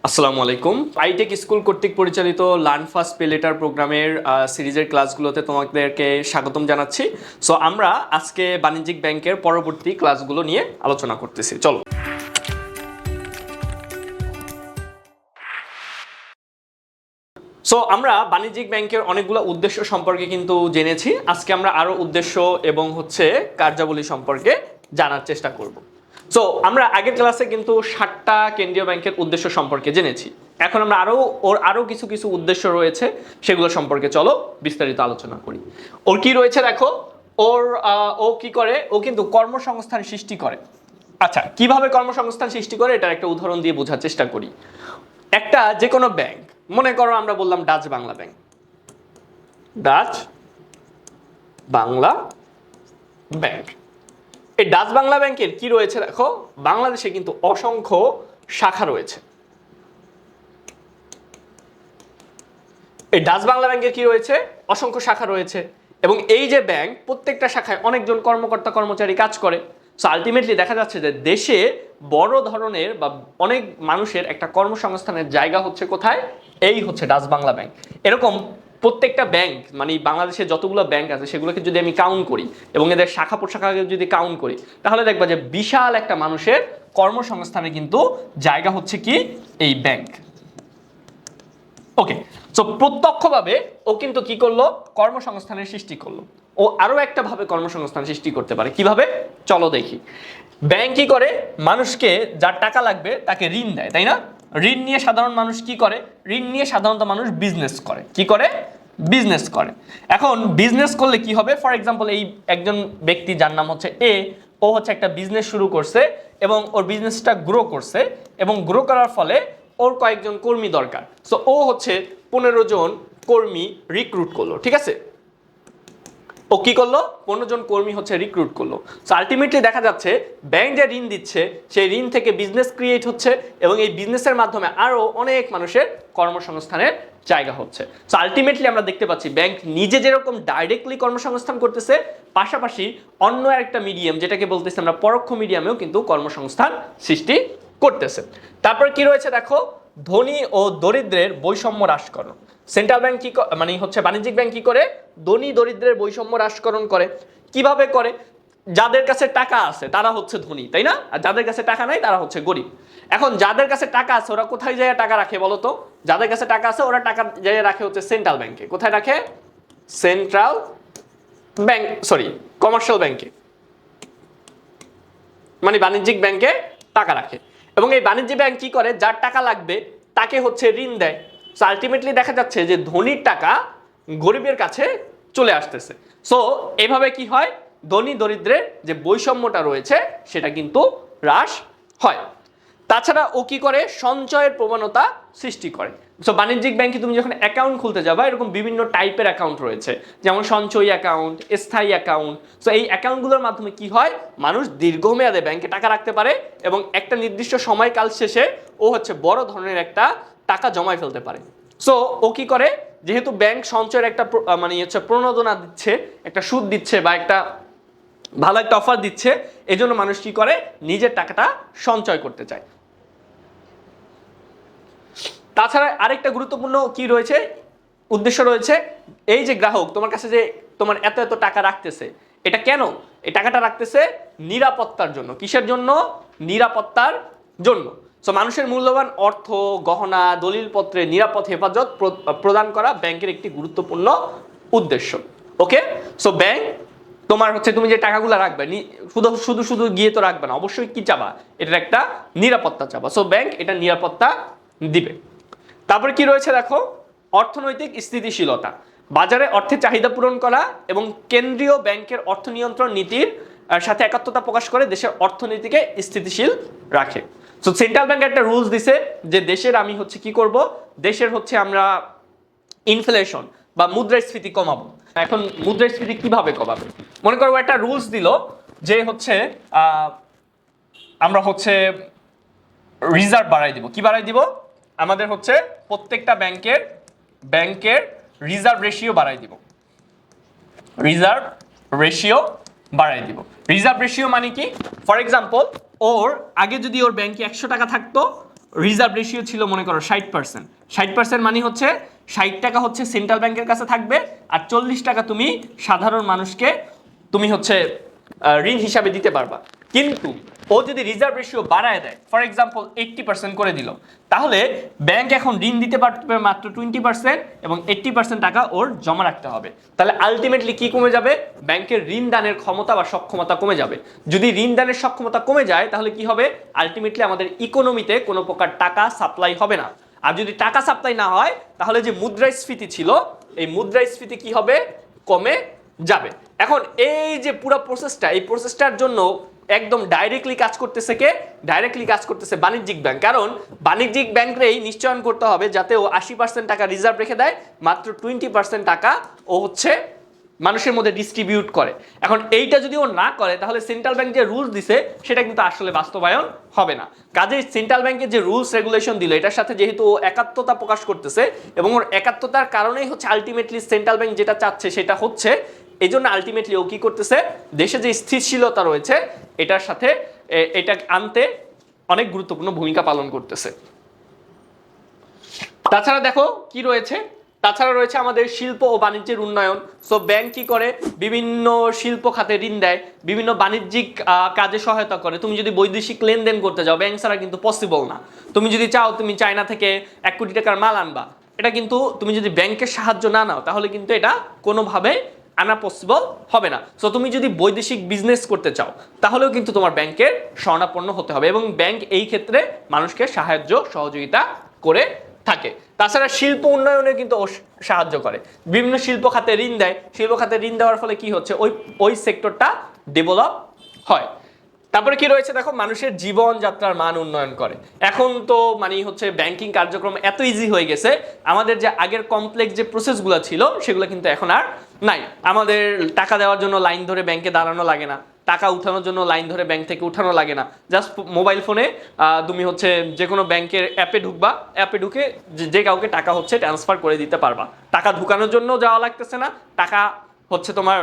আসসালামু আলাইকুম। আইটেক স্কুল কর্তৃক পরিচালিত লার্ন ফাস্ট পে লেটার প্রোগ্রামের সিরিজের ক্লাসগুলোতে তোমাদেরকে স্বাগতম জানাচ্ছি। সো আমরা আজকে বাণিজ্যিক ব্যাংকের পরবর্তী ক্লাসগুলো নিয়ে আলোচনা করতেছি। চলো। সো আমরা বাণিজ্যিক ব্যাংকের অনেকগুলো উদ্দেশ্য সম্পর্কে কিন্তু জেনেছি। আজকে আমরা আরো উদ্দেশ্য এবং কার্যাবলী সম্পর্কে জানার চেষ্টা করব। সো আমরা আগের ক্লাসে কিন্তু 7টা কেন্দ্রীয় ব্যাংকের উদ্দেশ্য সম্পর্কে জেনেছি। এখন আমরা আরো কিছু কিছু উদ্দেশ্য রয়েছে, সেগুলো সম্পর্কে চলো বিস্তারিত আলোচনা করি। ওর কি রয়েছে দেখো। ও কি করে? ও কিন্তু কর্মসংস্থান সৃষ্টি করে। আচ্ছা, কিভাবে কর্মসংস্থান সৃষ্টি করে এটার একটা উদাহরণ দিয়ে বোঝার চেষ্টা করি। একটা যে কোনো ব্যাংক, মনে করো আমরা বললাম Dutch Bangla bank. Dutch Bangla bank, এই ডাচ বাংলা ব্যাংকের কি রয়েছে দেখো, বাংলাদেশে কিন্তু অসংখ্য শাখা রয়েছে। এই ডাচ বাংলা ব্যাংকের কি রয়েছে? অসংখ্য শাখা রয়েছে। এবং এই যে ব্যাংক, প্রত্যেকটা শাখায় অনেকজন কর্মকর্তা কর্মচারী কাজ করে। সো আলটিমেটলি দেখা যাচ্ছে যে দেশে বড় ধরনের বা অনেক মানুষের একটা কর্মসংস্থানের জায়গা হচ্ছে কোথায়? এই হচ্ছে ডাচ বাংলা ব্যাংক। এরকম প্রত্যেকটা ব্যাংক, মানে বাংলাদেশে যতগুলো ব্যাংক আছে সেগুলোকে যদি আমি কাউন্ট করি এবং এদের শাখা প্রশাখাকে যদি কাউন্ট করি, তাহলে দেখবা যে বিশাল একটা মানুষের কর্মসংস্থানে কিন্তু জায়গা হচ্ছে কি এই ব্যাংক। ওকে, সো প্রত্যক্ষভাবে ও কিন্তু কি করলো? কর্মসংস্থানের সৃষ্টি করলো। ও আরো একটা ভাবে কর্মসংস্থান সৃষ্টি করতে পারে। কিভাবে? চলো দেখি। ব্যাংক কি করে? মানুষকে যার টাকা লাগবে তাকে ঋণ দেয়, তাই না? ঋণ নিয়ে সাধারণ মানুষ কি করে? ঋণ নিয়ে সাধারণত মানুষ বিজনেস করে। কি করে? বিজনেস করে। এখন বিজনেস করলে কি হবে? ফর এক্সাম্পল, এই একজন ব্যক্তি যার নাম হচ্ছে এ, ও হচ্ছে একটা বিজনেস শুরু করছে এবং ওর বিজনেসটা গ্রো করছে এবং গ্রো করার ফলে ওর কয়েকজন কর্মী দরকার। সো ও হচ্ছে 15 জন কর্মী রিক্রুট করলো। ঠিক আছে, ও কি করলো? 15 জন কর্মী হচ্ছে রিক্রুট করলো। সো আলটিমেটলি দেখা যাচ্ছে ব্যাংক যে ঋণ দিচ্ছে সেই ঋণ থেকে বিজনেস ক্রিয়েট হচ্ছে এবং এই বিজনেসের মাধ্যমে আরো অনেক মানুষের কর্মসংস্থানের জায়গা হচ্ছে। সো আলটিমেটলি আমরা দেখতে পাচ্ছি ব্যাংক নিজে যেরকম ডাইরেক্টলি কর্মসংস্থান করতেছে, পাশাপাশি অন্য একটা মিডিয়াম যেটাকে বলতেছি আমরা পরোক্ষ মিডিয়ামেও কিন্তু কর্মসংস্থান সৃষ্টি করতেছে। তারপর কি রয়েছে দেখো, ধনী ও দরিদ্রের বৈষম্য হ্রাসকরণ। সেন্ট্রাল ব্যাংক কি মানে বাণিজ্যিক ব্যাংক কি করে? ধনী দরিদ্রের বৈষম্য হ্রাসকরণ করে। কিভাবে করে? যাদের কাছে টাকা আছে তারা হচ্ছে ধনী, তাই না? আর যাদের কাছে টাকা নাই তারা হচ্ছে গরিব। এখন যাদের কাছে টাকা আছে ওরা কোথায় যায় টাকা রাখে বলো তো? যাদের কাছে টাকা আছে ওরা টাকা যায় রাখে হচ্ছে সেন্ট্রাল ব্যাংকে। কোথায় রাখে? সেন্ট্রাল ব্যাংক, সরি, কমার্শিয়াল ব্যাংকে, মানে বাণিজ্যিক ব্যাংকে টাকা রাখে। এবং এই বাণিজ্যিক ব্যাংক কি করে? যার টাকা লাগবে তাকে হচ্ছে ঋণ দেয়। সো আলটিমেটলি দেখা যাচ্ছে যে ধনীর টাকা গরিবের কাছে চলে আসতেছে। সো এভাবে কি হয়? ধনী দরিদ্রের যে বৈষম্যটা রয়েছে সেটা কিন্তু হ্রাস হয়। তাছাড়া ও কি করে? সঞ্চয়ের প্রবণতা সৃষ্টি করে। সো বাণিজ্যিক ব্যাংকে তুমি যখন অ্যাকাউন্ট খুলতে যাবা, এরকম বিভিন্ন টাইপের অ্যাকাউন্ট রয়েছে, যেমন সঞ্চয়ী অ্যাকাউন্ট, স্থায়ী অ্যাকাউন্ট। সো এই অ্যাকাউন্টগুলোর মাধ্যমে কি হয়? মানুষ দীর্ঘমেয়াদে ব্যাংকে টাকা রাখতে পারে এবং একটা নির্দিষ্ট সময়কাল শেষে ও হচ্ছে বড় ধরনের একটা টাকা জমায় ফেলতে পারে। সো ও কি করে? যেহেতু ব্যাংক সঞ্চয়ের একটা প্রণোদনা দিচ্ছে, একটা সুদ দিচ্ছে বা একটা ভালো একটা অফার দিচ্ছে, এজন্য মানুষ কি করে? নিজের টাকাটা সঞ্চয় করতে চায়। তাছাড়া আরেকটা গুরুত্বপূর্ণ কি রয়েছে? উদ্দেশ্য রয়েছে। এই যে গ্রাহক তোমার কাছে যে তোমার এত এত টাকা রাখতেছে, এটা কেন? এই টাকাটা রাখতেছে নিরাপত্তার জন্য। কিসের জন্য? নিরাপত্তার জন্য। সো মানুষের মূল্যবান অর্থ, গহনা, দলিলপত্রে নিরাপদ হেফাজত প্রদান করা ব্যাংকের একটি গুরুত্বপূর্ণ উদ্দেশ্য। ওকে, সো ব্যাংক তোমার তুমি যে টাকাগুলো রাখবে শুধু শুধু শুধু গিয়ে তো রাখবে না, অবশ্যই কি চাবা? এটার একটা নিরাপত্তা চাবা। সো ব্যাংক এটা নিরাপত্তা দিবে। তারপরে কি রয়েছে দেখো, অর্থনৈতিক স্থিতিশীলতা, বাজারে অর্থের চাহিদা পূরণ করা এবং কেন্দ্রীয় ব্যাংকের অর্থ নিয়ন্ত্রণ নীতির সাথে একাত্মতা প্রকাশ করে দেশের অর্থনীতিকে স্থিতিশীল রাখে। সো সেন্ট্রাল ব্যাংক একটা রুলস দিছে যে দেশের আমি কি করব, দেশের আমরা ইনফ্লেশন বা মুদ্রাস্ফীতি কমাবো। এখন মুদ্রাস্ফীতি কিভাবে কমাবে? মনে করো একটা রুলস দিল যে আমরা রিজার্ভ বাড়াই দিব। কি বাড়াই দিব? আমাদের প্রত্যেকটা ব্যাংকের রিজার্ভ রেশিও বাড়াই দিব। রিজার্ভ রেশিও বাড়াই দিব। রিজার্ভ রেশিও মানে কি? ফর এক্সাম্পল, ওর আগে যদি ওর ব্যাংকে 100 টাকা থাকতো, রিজার্ভ রেশিও ছিল মনে করো 60%। 60% মানে হচ্ছে 60 টাকা হচ্ছে সেন্ট্রাল ব্যাংকের কাছে থাকবে, আর 40 টাকা তুমি সাধারণ মানুষকে তুমি হচ্ছে ঋণ হিসাবে দিতে পারবা। কিন্তু ও যদি রিজার্ভ রেশিও বাড়ায় দেয়, ফর এক্সাম্পল 80% করে দিল, তাহলে ব্যাংক এখন ঋণ দিতে পারবে মাত্র 20% এবং 80% টাকা ওর জমা রাখতে হবে। তাহলে আলটিমেটলি কি কমে যাবে? ব্যাংকের ঋণ দানের ক্ষমতা বা সক্ষমতা কমে যাবে। যদি ঋণ দানের সক্ষমতা কমে যায় তাহলে কি হবে? আলটিমেটলি আমাদের ইকোনমিতে কোনো প্রকার টাকা সাপ্লাই হবে না। আর যদি টাকা সাপ্লাই না হয় তাহলে যে মুদ্রাস্ফীতি ছিল, এই মুদ্রাস্ফীতি কি হবে? কমে যাবে। এখন এই যে পুরো প্রসেসটা, এই প্রসেসটার জন্য একদম ডাইরেক্টলি কাজ করতেছে কে? ডাইরেক্টলি কাজ করতেছে বাণিজ্যিক ব্যাংক। কারণ বাণিজ্যিক ব্যাংকরেই নিশ্চয়ন করতে হবে যাতে ও 80% টাকা রিজার্ভ রেখে দেয়, মাত্র 20% টাকা ও হচ্ছে মানুষের মধ্যে ডিস্ট্রিবিউট করে। এখন এইটা যদি ও না করে তাহলে সেন্ট্রাল ব্যাংক যে রুলস দিছে সেটা কিন্তু আসলে বাস্তবায়ন হবে না। কাজেই সেন্ট্রাল ব্যাংকের যে রুলস রেগুলেশন দিল, এটার সাথে যেহেতু ও একাত্মতা প্রকাশ করতেছে এবং ওর একাত্মতার কারণেই হচ্ছে আলটিমেটলি সেন্ট্রাল ব্যাংক যেটা চাচ্ছে সেটা হচ্ছে, এই জন্য আলটিমেটলি ও কি করতেছে? দেশে যে স্থিতিশীলতা রয়েছে এটার সাথে এটা আনতে অনেক গুরুত্বপূর্ণ ভূমিকা পালন করতেছে। তাছাড়া দেখো কি রয়েছে, তাছাড়া রয়েছে আমাদের শিল্প ও বাণিজ্যের উন্নয়ন। সো ব্যাংক কি করে? বিভিন্ন শিল্প খাতে ঋণ দেয়, বিভিন্ন বাণিজ্যিক কাজে সহায়তা করে। তুমি যদি বৈদেশিক লেনদেন করতে যাও, ব্যাংক ছাড়া কিন্তু পসিবল না। তুমি যদি চাও তুমি চায়না থেকে 1 কোটি টাকার মাল আনবা, এটা কিন্তু তুমি যদি ব্যাংকের সাহায্য না নাও তাহলে কিন্তু এটা কোনোভাবে আনা পসিবল হবে না। সো তুমি যদি বৈদেশিক বিজনেস করতে চাও তাহলেও কিন্তু তোমার ব্যাংকের শরণাপন্ন হতে হবে, এবং ব্যাংক এই ক্ষেত্রে মানুষকে সাহায্য সহযোগিতা করে থাকে। তাছাড়া শিল্প উন্নয়নে কিন্তু সাহায্য করে, বিভিন্ন শিল্প খাতে ঋণ দেয়। শিল্প খাতে ঋণ দেওয়ার ফলে কি হচ্ছে? ওই সেক্টরটা ডেভেলপ হয়। তারপরে কি রয়েছে দেখো, মানুষের জীবনযাত্রার মান উন্নয়ন করে। এখন তো মানে হচ্ছে ব্যাংকিং কার্যক্রম এত ইজি হয়ে গেছে, আমাদের যে আগের কমপ্লেক্স যে প্রসেসগুলো ছিল সেগুলো কিন্তু এখন আর নাই। আমাদের টাকা দেওয়ার জন্য লাইন ধরে ব্যাংকে দাঁড়ানো লাগে না, টাকা উঠানোর জন্য লাইন ধরে ব্যাংক থেকে উঠানো লাগে না। জাস্ট মোবাইল ফোনে তুমি হচ্ছে যে কোনো ব্যাংকের অ্যাপে ঢুকবা, অ্যাপে ঢুকে যে কাউকে টাকা হচ্ছে ট্রান্সফার করে দিতে পারবা। টাকা ঢুকানোর জন্য যাওয়া লাগতেছে না, টাকা হচ্ছে তোমার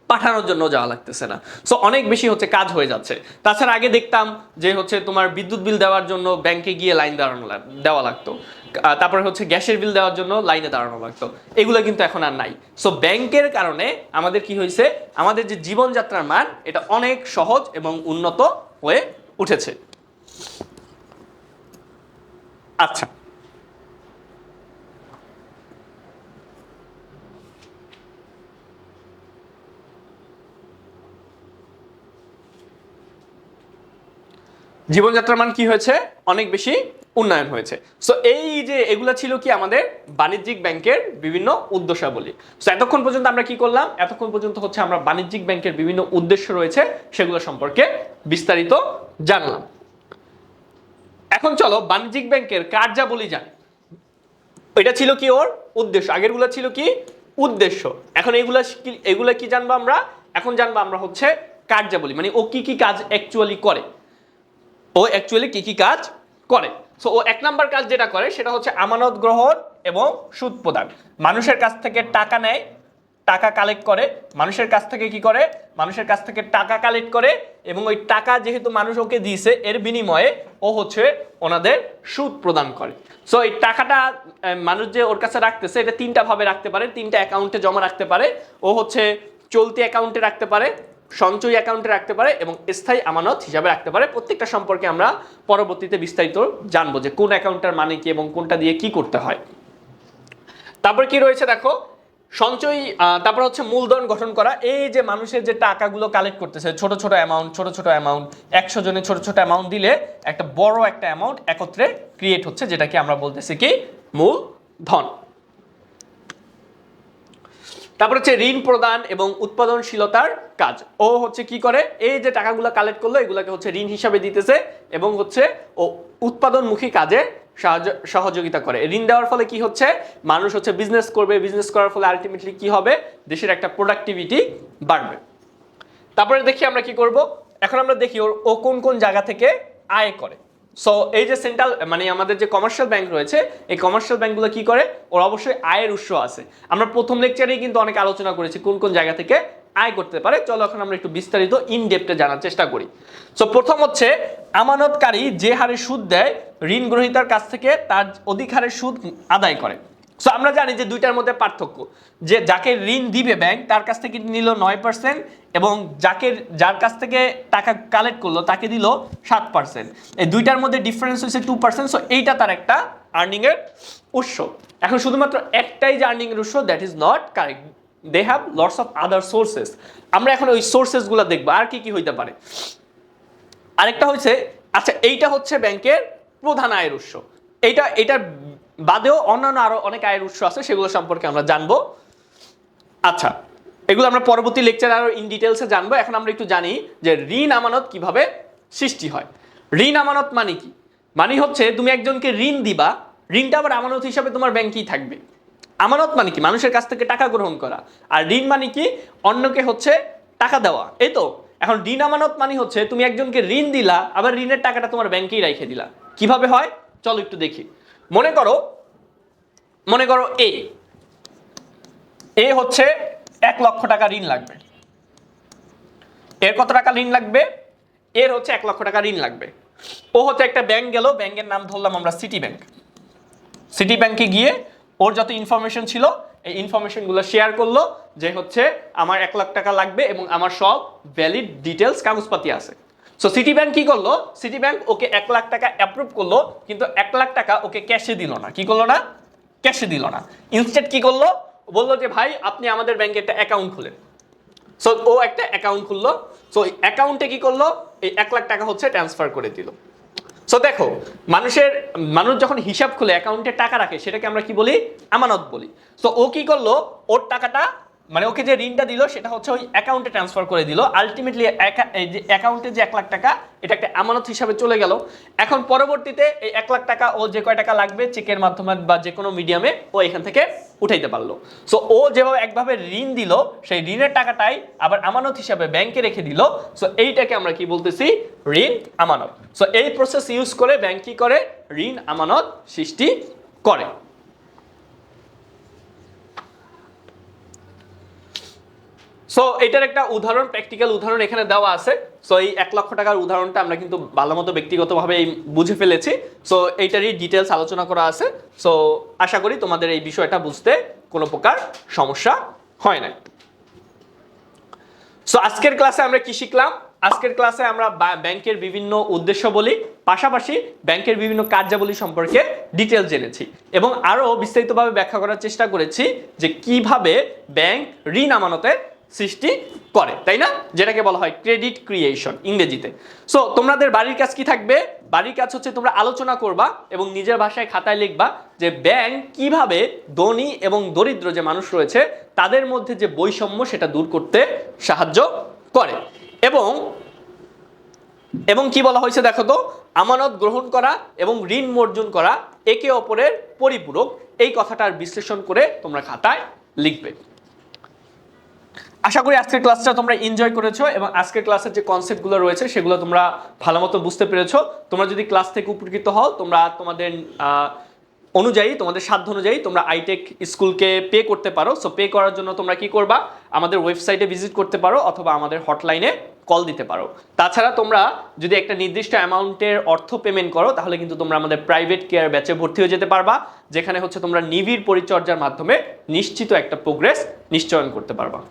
পাঠানোর জন্য যাওয়া লাগতেছে না। সো অনেক বেশি হচ্ছে কাজ হয়ে যাচ্ছে। তাছাড়া আগে দেখতাম যে হচ্ছে তোমার বিদ্যুৎ বিল দেওয়ার জন্য ব্যাংকে গিয়ে লাইন দেওয়া লাগতো, তারপরে হচ্ছে গ্যাসের বিল দেওয়ার জন্য লাইনে দাঁড়ানো লাগতো, এগুলো কিন্তু এখন আর নাই। সো ব্যাংকের কারণে আমাদের কি হয়েছে? আমাদের যে জীবনযাত্রার মান এটা অনেক সহজ এবং উন্নত হয়ে উঠেছে। আচ্ছা, জীবনযাত্রার মান কি হয়েছে? অনেক বেশি উন্নয়ন হয়েছে। সো এই যে এগুলো ছিল কি আমাদের বাণিজ্যিক ব্যাংকের বিভিন্ন উদ্দেশ্যাবলী। সো এতক্ষণ পর্যন্ত আমরা কি করলাম? এতক্ষণ পর্যন্ত হচ্ছে আমরা বাণিজ্যিক ব্যাংকের বিভিন্ন উদ্দেশ্য রয়েছে সেগুলো সম্পর্কে বিস্তারিত জানলাম। এখন চলো বাণিজ্যিক ব্যাংকের কার্যাবলী জানি। এটা ছিল কি ওর উদ্দেশ্য, আগেরগুলো ছিল কি উদ্দেশ্য। এখন এগুলা কি জানবো আমরা? এখন জানবো আমরা হচ্ছে কার্যাবলী, মানে ও কি কি কাজ অ্যাকচুয়ালি করে। ও অ্যাকচুয়ালি কি কি কাজ করে? সো ও 1 নাম্বার কাজ যেটা করে সেটা হচ্ছে আমানত গ্রহণ এবং সুদ প্রদান। মানুষের কাছ থেকে টাকা নেয়, টাকা কালেক্ট করে। মানুষের কাছ থেকে কি করে? মানুষের কাছ থেকে টাকা কালেক্ট করে, এবং ওই টাকা যেহেতু মানুষ ওকে দিয়েছে এর বিনিময়ে ও হচ্ছে ওনাদের সুদ প্রদান করে। সো এই টাকাটা মানুষ যে ওর কাছে রাখতেছে এটা 3টা ভাবে রাখতে পারে, 3টা অ্যাকাউন্টে জমা রাখতে পারে। ও হচ্ছে চলতি অ্যাকাউন্টে রাখতে পারে, সঞ্চয়ী অ্যাকাউন্টে রাখতে পারে এবং স্থায়ী আমানত হিসাবে রাখতে পারে। প্রত্যেকটা সম্পর্কে আমরা পরবর্তীতে বিস্তারিত জানবো যে কোন অ্যাকাউন্টটার মানে কি এবং কোনটা দিয়ে কি করতে হয়। তারপর কি রয়েছে দেখো, সঞ্চয়ী, তারপর হচ্ছে মূলধন গঠন করা। এই যে মানুষের যে টাকাগুলো কালেক্ট করতেছে ছোট ছোট অ্যামাউন্ট, 100 জনে ছোট ছোট অ্যামাউন্ট দিলে একটা বড় একটা অ্যামাউন্ট একত্রে ক্রিয়েট হচ্ছে, যেটাকে আমরা বলতেছি কি মূলধন। তারপর হচ্ছে ঋণ প্রদান এবং উৎপাদনশীলতার কাজ। ও হচ্ছে কি করে? এই যে টাকাগুলো কালেক্ট করলো এগুলোকে হচ্ছে ঋণ হিসাবে দিতেছে এবং হচ্ছে ও উৎপাদনমুখী কাজে সহযোগিতা করে। ঋণ দেওয়ার ফলে কি হচ্ছে? মানুষ হচ্ছে বিজনেস করবে, বিজনেস করার ফলে আলটিমেটলি কি হবে? দেশের একটা প্রোডাক্টিভিটি বাড়বে। তারপরে দেখি আমরা কি করব। এখন আমরা দেখি ও কোন কোন জায়গা থেকে আয় করে। সো এই যে সেন্ট্রাল মানে আমাদের যে কমার্শিয়াল ব্যাংক রয়েছে, এই কমার্শিয়াল ব্যাংকগুলো কি করে? ওর অবশ্যই আয়ের উৎস আছে। আমরা প্রথম লেকচারেই কিন্তু অনেক আলোচনা করেছি কোন কোন জায়গা থেকে আয় করতে পারে। চলো এখন আমরা একটু বিস্তারিত ইন ডেপথে জানার চেষ্টা করি। সো প্রথম হচ্ছে আমানতকারী যে হারে সুদ দেয় ঋণ গ্রহীতার কাছ থেকে তার অধিক হারে সুদ আদায় করে। সো আমরা জানি যে দুইটার মধ্যে পার্থক্য, যে যাকে ঋণ দিবে ব্যাংক তার কাছ থেকে নিল 9% এবং যার কাছ থেকে টাকা কালেক্ট করলো তাকে দিল 7%। এই দুইটার মধ্যে ডিফারেন্স হচ্ছে 2%। সো এইটা তার একটা আর্নিং এর উৎস। এখন শুধুমাত্র একটাই যে আর্নিং এর উৎস, that is not correct, they have lots of other sources. আমরা এখন ওই সোর্সেস গুলো দেখবো আর কি কি হইতে পারে। আরেকটা হচ্ছে, আচ্ছা এইটা হচ্ছে ব্যাংকের প্রধান আয়ের উৎস। এটার বাদেও অন্যান্য আরো অনেক আয়ের উৎস আছে, সেগুলো সম্পর্কে আমরা জানবো। আচ্ছা, এগুলো আমরা পরবর্তী লেকচারে আরো ইন ডিটেলসে জানবো। এখন আমরা একটু জানি যে ঋণ আমানত কিভাবে সৃষ্টি হয়। ঋণ আমানত মানে কি? মানে হচ্ছে তুমি একজনকে ঋণ দিবা, ঋণটা আবার আমানত হিসাবে তোমার ব্যাংকেই থাকবে। আমানত মানে কি? মানুষের কাছ থেকে টাকা গ্রহণ করা। আর ঋণ মানে কি? অন্যকে হচ্ছে টাকা দেওয়া, এই তো। এখন ঋণ আমানত মানে হচ্ছে তুমি একজনকে ঋণ দিলা, আবার ঋণের টাকাটা তোমার ব্যাংকেই রেখে দিলা। কিভাবে হয় চলো একটু দেখি। মনে করো এ হচ্ছে 1 লক্ষ টাকা ঋণ লাগবে। এর কত টাকা ঋণ লাগবে? এর হচ্ছে 1 লক্ষ টাকা ঋণ লাগবে। ও হচ্ছে একটা ব্যাংক গেল, ব্যাংকের নাম ধরলাম আমরা সিটি ব্যাংক। সিটি ব্যাংকে গিয়ে ওর যত ইনফরমেশন ছিল এই ইনফরমেশনগুলো শেয়ার করলো যে হচ্ছে আমার 1 লাখ টাকা লাগবে এবং আমার সব ভ্যালিড ডিটেলস কাগজপাতি আছে। সো সিটি ব্যাংক কি করলো? সিটি ব্যাংক ওকে 1 লাখ টাকা অ্যাপ্রুভ করলো, কিন্তু 1 লাখ টাকা ওকে ক্যাশে দিল না। কি করলো না? ক্যাশে দিল না। ইনস্টেড কি করলো? বললো যে ভাই আপনি আমাদের ব্যাংকে একটা অ্যাকাউন্ট খুলেন। সো ও একটা অ্যাকাউন্ট খুললো। সো অ্যাকাউন্টে কি করলো? এই 1 লাখ টাকা হচ্ছে ট্রান্সফার করে দিল। সো দেখো, মানুষ যখন হিসাব খুলে অ্যাকাউন্টে টাকা রাখে সেটাকে আমরা কি বলি? আমানত বলি। সো ও কি করলো? ওর টাকাটা মানে ওকে যে ঋণটা দিল সেটা হচ্ছে ওই অ্যাকাউন্টে ট্রান্সফার করে দিল। আলটিমেটলি অ্যাকাউন্টে যে 1 লাখ টাকা এটা একটা আমানত হিসাবে চলে গেল। এখন পরবর্তীতে এই 1 লাখ টাকা ও যে কয় টাকা লাগবে চেকের মাধ্যমে বা যে কোনো মিডিয়ামে ও এখান থেকে উঠাইতে পারলো। সো ও যেভাবে একভাবে ঋণ দিল সেই ঋণের টাকাটাই আবার আমানত হিসাবে ব্যাংকে রেখে দিল। সো এইটাকে আমরা কি বলতেছি? ঋণ আমানত। সো এই প্রসেস ইউজ করে ব্যাংক কি করে? ঋণ আমানত সৃষ্টি করে। সো এটার একটা উদাহরণ, প্র্যাকটিক্যাল উদাহরণ এখানে দেওয়া আছে। সো এই 1 লক্ষ টাকার উদাহরণটা আমরা কিন্তু ভালো মতো ব্যক্তিগতভাবে বুঝে ফেলেছি। সো এইটারই ডিটেলস আলোচনা করা আছে। সো আশা করি তোমাদের এই বিষয়টা বুঝতে কোনো প্রকার সমস্যা হয় না। সো আজকের ক্লাসে আমরা কি শিখলাম? আজকের ক্লাসে আমরা ব্যাংকের বিভিন্ন উদ্দেশ্য বলি, পাশাপাশি ব্যাংকের বিভিন্ন কার্যাবলী সম্পর্কে ডিটেল জেনেছি এবং আরো বিস্তারিতভাবে ব্যাখ্যা করার চেষ্টা করেছি যে কিভাবে ব্যাংক ঋণ আমানতের সৃষ্টি করে, তাই না? যেটাকে বলা হয় ক্রেডিট ক্রিয়েশন ইংরেজিতে। সো তোমাদের বাড়ির কাজ কি থাকবে? বাড়ির কাজ হচ্ছে তোমরা আলোচনা করবা এবং নিজের ভাষায় খাতায় লিখবা যে ব্যাংক কিভাবে ধনী এবং দরিদ্র যে মানুষ রয়েছে তাদের মধ্যে যে বৈষম্য সেটা দূর করতে সাহায্য করে। এবং কি বলা হয়েছে দেখো তো, আমানত গ্রহণ করা এবং ঋণ বর্জন করা একে অপরের পরিপূরক, এই কথাটার বিশ্লেষণ করে তোমরা খাতায় লিখবে। আশা করি আজকের ক্লাসটা তোমরা এনজয় করেছো এবং আজকের ক্লাসের যে কনসেপ্টগুলো রয়েছে সেগুলো তোমরা ভালোমতো বুঝতে পেরেছো। তোমরা যদি ক্লাস থেকে উপকৃত হও তোমরা তোমাদের অনুযায়ী, তোমাদের সাধ্য অনুযায়ী তোমরা আইটেক স্কুলকে পে করতে পারো। সো পে করার জন্য তোমরা কি করবা? আমাদের ওয়েবসাইটে ভিজিট করতে পারো অথবা আমাদের হটলাইনে কল দিতে পারো। তাছাড়া তোমরা যদি একটা নির্দিষ্ট অ্যামাউন্টের অর্থ পেমেন্ট করো তাহলে কিন্তু তোমরা আমাদের প্রাইভেট কেয়ার ব্যাচে ভর্তি হয়ে যেতে পারবা, যেখানে হচ্ছে তোমরা নিবিড় পরিচর্যার মাধ্যমে নিশ্চিত একটা প্রোগ্রেস নিশ্চয়ন করতে পারবা।